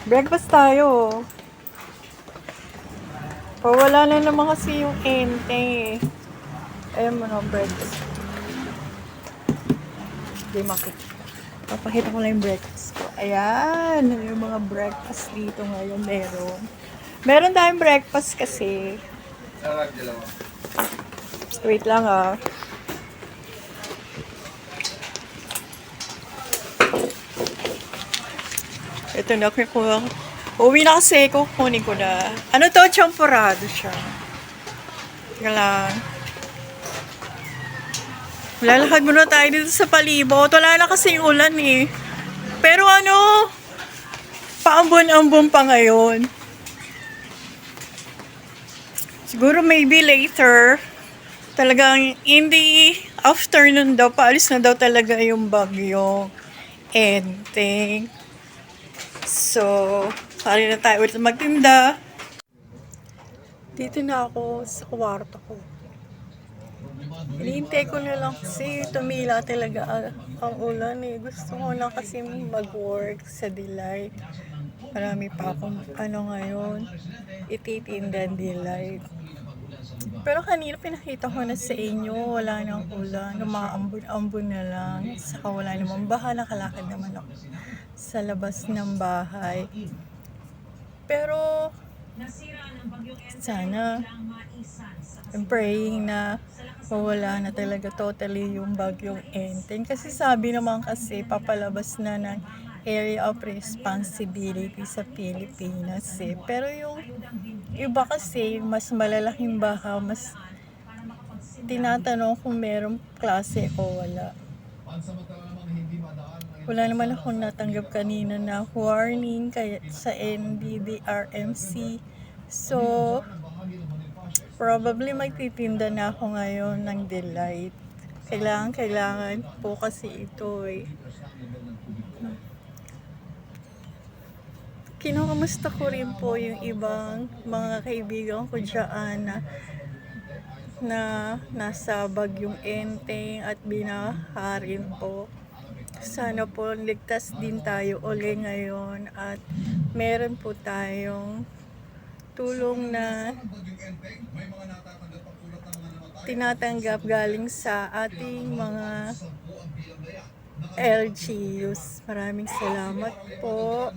Breakfast tayo. Pawala na naman kasi yung ente. Ayun mo na, breakfast. Hindi makikita. Papakita ko lang yung breakfast ko. Ayan, yung mga breakfast dito ngayon meron. Meron tayong breakfast kasi. Wait lang ah. Ito na, kukuha. Uwi na kasi, kukunin ko na. Ano to? Champorado siya. Teka lang. Lalakad muna tayo dito sa palibot. Wala na kasi ulan eh. Pero ano, paambon-ambon pa ngayon. Siguro maybe later. Talagang in the afternoon daw, paalis na daw talaga yung bagyo. Enteng. So, pari na tayo ulit magtinda. Dito na ako sa kwarto ko. Hinihintay ko na lang kasi tumila talaga ang ulan eh. Gusto ko lang kasi mag-work sa Delight. Marami pa akong ngayon, ititinda Delight. Pero kanina pinakita ko na sa inyo, wala nang ulan, umaambon-ambon na lang. Saka wala namang baha, nakalakad naman ako sa labas ng bahay. Pero sana I'm praying na mawala na talaga totally yung bagyong Enteng. Kasi sabi naman kasi papalabas na ng area of responsibility sa Pilipinas eh. Pero yung iba kasi mas malalaking baha, mas tinatanong kung merong klase o wala. Wala naman akong natanggap kanina na warning kaya sa NDDRMC. So, probably magtitinda na ako ngayon ng Delight. Kailangan po kasi ito eh. Kinakamusta ko rin po yung ibang mga kaibigan ko dyan na nasa bagyong Enteng at binaha rin po. Sana po ligtas din tayo uli ngayon at meron po tayong tulong na tinatanggap galing sa ating mga LGUs. Maraming salamat po.